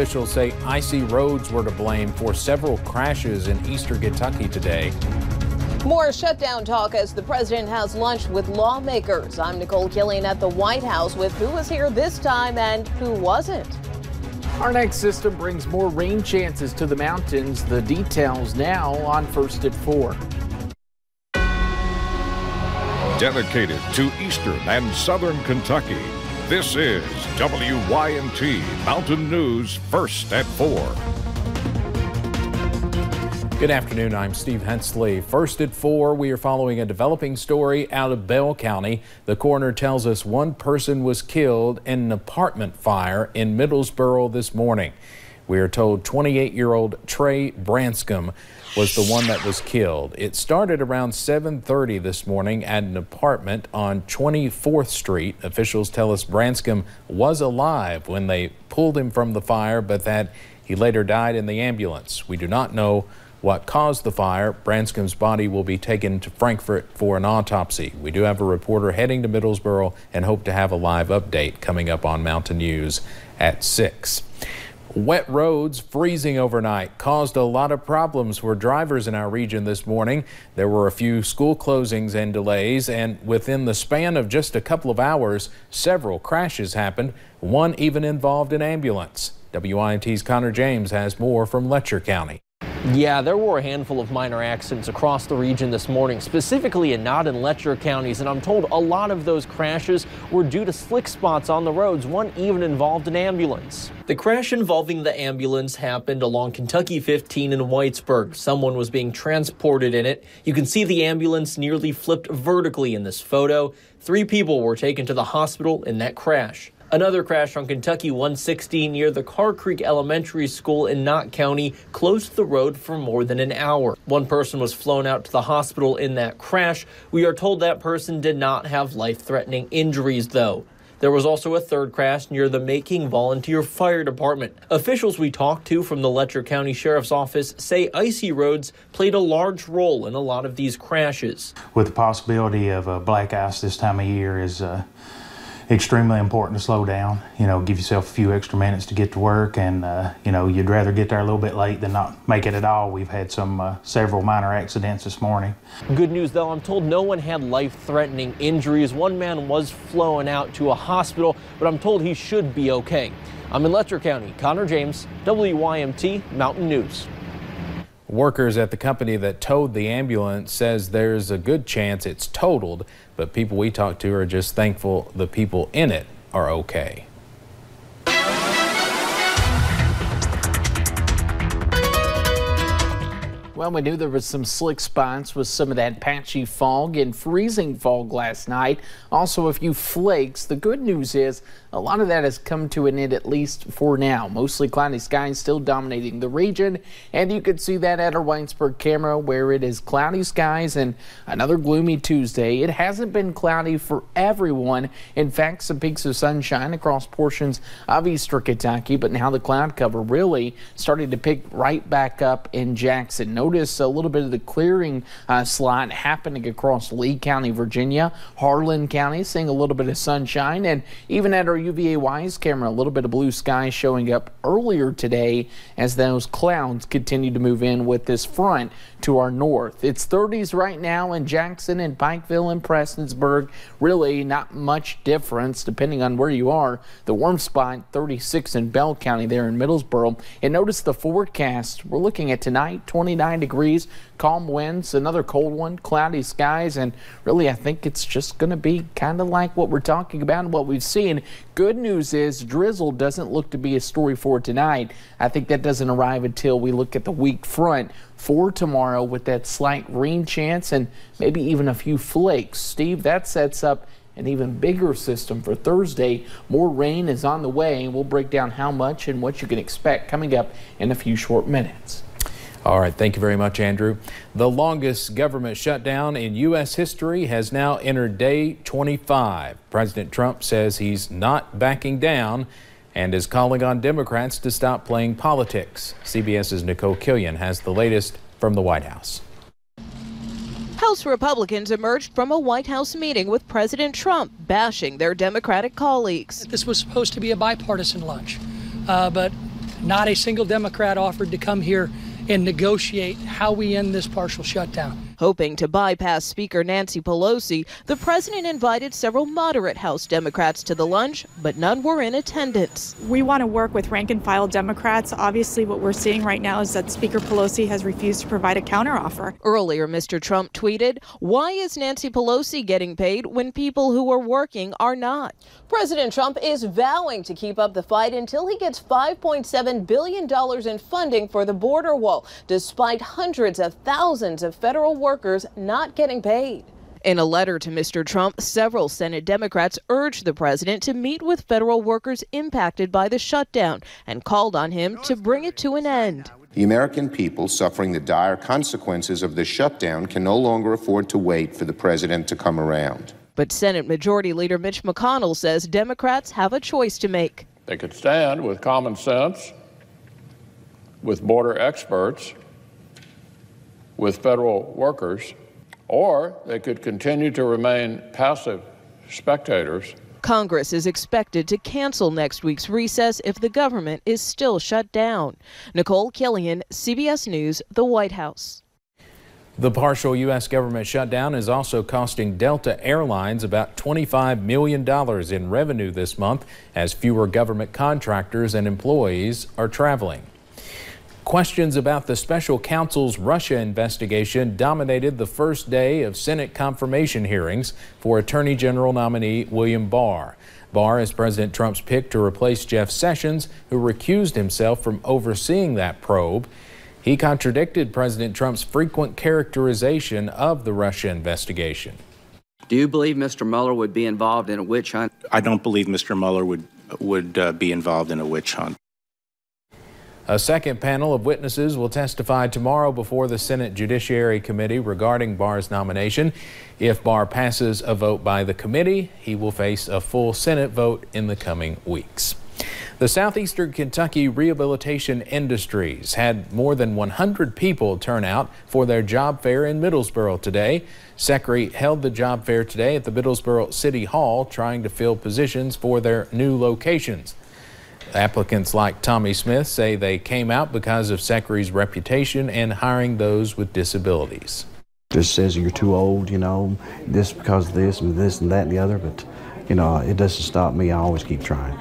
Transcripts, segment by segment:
Officials say icy roads were to blame for several crashes in eastern Kentucky today. More shutdown talk as the president has lunch with lawmakers. I'm Nicole Killian at the White House with who was here this time and who wasn't. Our next system brings more rain chances to the mountains. The details now on First at 4. Dedicated to eastern and southern Kentucky, this is WYMT Mountain News First at 4. Good afternoon, I'm Steve Hensley. First at 4, we are following a developing story out of Bell County. The coroner tells us one person was killed in an apartment fire in Middlesboro this morning. We are told 28-year-old Trey Branscombe was the one that was killed. It started around 7:30 this morning at an apartment on 24th Street. Officials tell us Branscombe was alive when they pulled him from the fire, but that he later died in the ambulance. We do not know what caused the fire. Branscombe's body will be taken to Frankfort for an autopsy. We do have a reporter heading to Middlesboro and hope to have a live update coming up on Mountain News at 6. Wet roads freezing overnight caused a lot of problems for drivers in our region this morning. There were a few school closings and delays, and within the span of just a couple of hours, several crashes happened. One even involved an ambulance. WYMT's Connor James has more from Letcher County. Yeah, there were a handful of minor accidents across the region this morning, specifically in Knott and Letcher counties, and I'm told a lot of those crashes were due to slick spots on the roads. One even involved an ambulance. The crash involving the ambulance happened along Kentucky 15 in Whitesburg. Someone was being transported in it. You can see the ambulance nearly flipped vertically in this photo. 3 people were taken to the hospital in that crash. Another crash on Kentucky 160 near the Carr Creek Elementary School in Knott County closed the road for more than an hour. One person was flown out to the hospital in that crash. We are told that person did not have life-threatening injuries, though. There was also a third crash near the Making Volunteer Fire Department. Officials we talked to from the Letcher County Sheriff's Office say icy roads played a large role in a lot of these crashes. With the possibility of black ice this time of year is extremely important to slow down, give yourself a few extra minutes to get to work, and you'd rather get there a little bit late than not make it at all. We've had several minor accidents this morning. Good news though, I'm told no one had life-threatening injuries. One man was flown out to a hospital, but I'm told he should be okay. I'm in Letcher County. Connor James, WYMT Mountain News. Workers at the company that towed the ambulance says there's a good chance it's totaled, but people we talked to are just thankful the people in it are okay. Well, we knew there was some slick spots with some of that patchy fog and freezing fog last night. Also a few flakes. The good news is a lot of that has come to an end, at least for now. Mostly cloudy skies still dominating the region, and you can see that at our Whitesburg camera where it is cloudy skies and another gloomy Tuesday. It hasn't been cloudy for everyone. In fact, some peaks of sunshine across portions of eastern Kentucky, but now the cloud cover really starting to pick right back up in Jackson. Notice a little bit of the clearing slot happening across Lee County, Virginia, Harlan County, seeing a little bit of sunshine, and even at our UVA Wise camera, a little bit of blue sky showing up earlier today as those clouds continue to move in with this front to our north. It's 30s right now in Jackson and Pikeville and Prestonsburg. Really not much difference depending on where you are. The warm spot 36 in Bell County there in Middlesboro. And notice the forecast. We're looking at tonight 29 degrees, calm winds, another cold one, cloudy skies, and really I think it's just going to be kind of like what we're talking about and what we've seen. Good news is drizzle doesn't look to be a story for tonight. I think that doesn't arrive until we look at the weak front for tomorrow with that slight rain chance and maybe even a few flakes. Steve, that sets up an even bigger system for Thursday. More rain is on the way, and we'll break down how much and what you can expect coming up in a few short minutes. All right, thank you very much, Andrew. The longest government shutdown in U.S. history has now entered day 25. President Trump says he's not backing down and is calling on Democrats to stop playing politics. CBS's Nicole Killian has the latest from the White House. House Republicans emerged from a White House meeting with President Trump, bashing their Democratic colleagues. This was supposed to be a bipartisan lunch, but Not a single Democrat offered to come here and negotiate how we end this partial shutdown. Hoping to bypass Speaker Nancy Pelosi, the president invited several moderate House Democrats to the lunch, but none were in attendance. We want to work with rank-and-file Democrats. Obviously, what we're seeing right now is that Speaker Pelosi has refused to provide a counteroffer. Earlier, Mr. Trump tweeted, "Why is Nancy Pelosi getting paid when people who are working are not?" President Trump is vowing to keep up the fight until he gets $5.7 billion in funding for the border wall, despite hundreds of thousands of federal workers not getting paid. In a letter to Mr. Trump, several Senate Democrats urged the president to meet with federal workers impacted by the shutdown and called on him to bring it to an end. The American people suffering the dire consequences of the shutdown can no longer afford to wait for the president to come around. But Senate Majority Leader Mitch McConnell says Democrats have a choice to make. They could stand with common sense, with border experts, with federal workers, or they could continue to remain passive spectators. Congress is expected to cancel next week's recess if the government is still shut down. Nicole Killian, CBS News, the White House. The partial U.S. government shutdown is also costing Delta Airlines about $25 million in revenue this month as fewer government contractors and employees are traveling. Questions about the special counsel's Russia investigation dominated the first day of Senate confirmation hearings for Attorney General nominee William Barr. Barr is President Trump's pick to replace Jeff Sessions, who recused himself from overseeing that probe. He contradicted President Trump's frequent characterization of the Russia investigation. Do you believe Mr. Mueller would be involved in a witch hunt? I don't believe Mr. Mueller would be involved in a witch hunt. A second panel of witnesses will testify tomorrow before the Senate Judiciary Committee regarding Barr's nomination. If Barr passes a vote by the committee, he will face a full Senate vote in the coming weeks. The Southeastern Kentucky Rehabilitation Industries had more than 100 people turn out for their job fair in Middlesboro today. SECRE held the job fair today at the Middlesboro City Hall, trying to fill positions for their new locations. Applicants like Tommy Smith say they came out because of SECRE's reputation in hiring those with disabilities. Just says you're too old, this because of this and that and the other, but, it doesn't stop me. I always keep trying.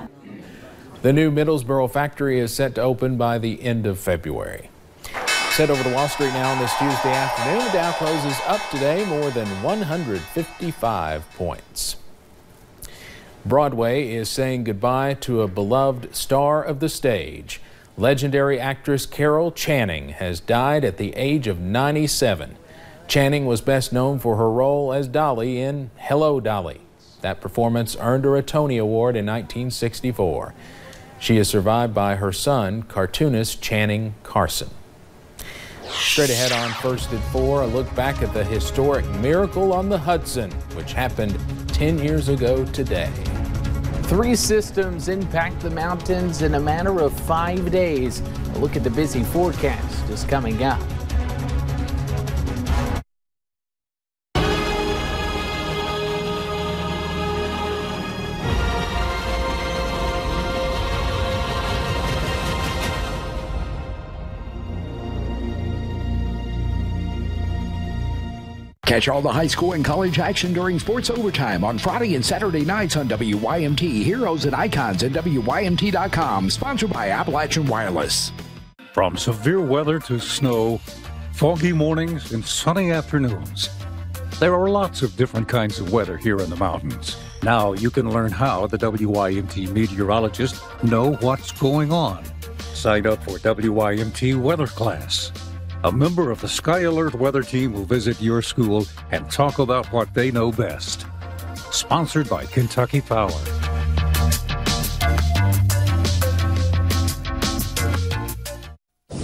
The new Middlesboro factory is set to open by the end of February. Head over to Wall Street now on this Tuesday afternoon. The Dow closes up today more than 155 points. Broadway is saying goodbye to a beloved star of the stage. Legendary actress Carol Channing has died at the age of 97. Channing was best known for her role as Dolly in Hello, Dolly. That performance earned her a Tony Award in 1964. She is survived by her son, cartoonist Channing Carson. Straight ahead on First at 4, a look back at the historic Miracle on the Hudson, which happened 10 years ago today. 3 systems impact the mountains in a matter of 5 days. A look at the busy forecast is coming up. Catch all the high school and college action during sports overtime on Friday and Saturday nights on WYMT. Heroes and Icons at WYMT.com. Sponsored by Appalachian Wireless. From severe weather to snow, foggy mornings and sunny afternoons, there are lots of different kinds of weather here in the mountains. Now you can learn how the WYMT meteorologists know what's going on. Sign up for WYMT Weather Class. A member of the Sky Alert weather team will visit your school and talk about what they know best. Sponsored by Kentucky Power.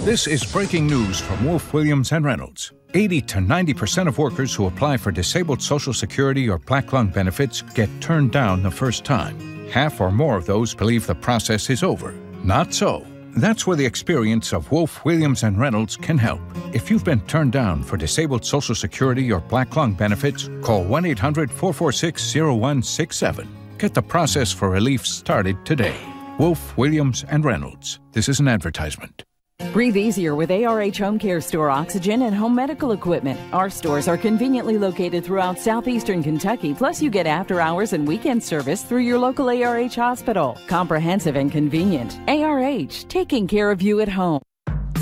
This is breaking news from Wolf, Williams & Reynolds. 80 to 90% of workers who apply for disabled Social Security or Black Lung benefits get turned down the first time. Half or more of those believe the process is over. Not so. That's where the experience of Wolf, Williams & Reynolds can help. If you've been turned down for disabled Social Security or Black Lung benefits, call 1-800-446-0167. Get the process for relief started today. Wolf, Williams, and Reynolds. This is an advertisement. Breathe easier with ARH Home Care Store oxygen and home medical equipment. Our stores are conveniently located throughout southeastern Kentucky, plus you get after-hours and weekend service through your local ARH hospital. Comprehensive and convenient. ARH, taking care of you at home.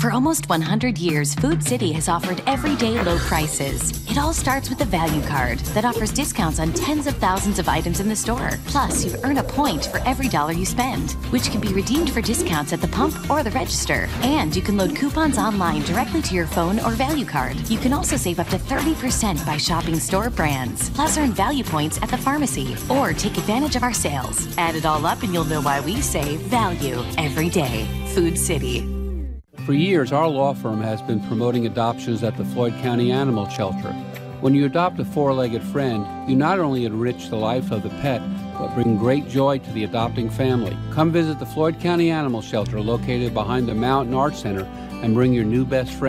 For almost 100 years, Food City has offered everyday low prices. It all starts with the value card that offers discounts on tens of thousands of items in the store. Plus, you earn a point for every dollar you spend, which can be redeemed for discounts at the pump or the register. And you can load coupons online directly to your phone or value card. You can also save up to 30% by shopping store brands. Plus, earn value points at the pharmacy or take advantage of our sales. Add it all up and you'll know why we say value every day. Food City. For years, our law firm has been promoting adoptions at the Floyd County Animal Shelter. When you adopt a four-legged friend, you not only enrich the life of the pet, but bring great joy to the adopting family. Come visit the Floyd County Animal Shelter located behind the Mountain Arts Center and bring your new best friend.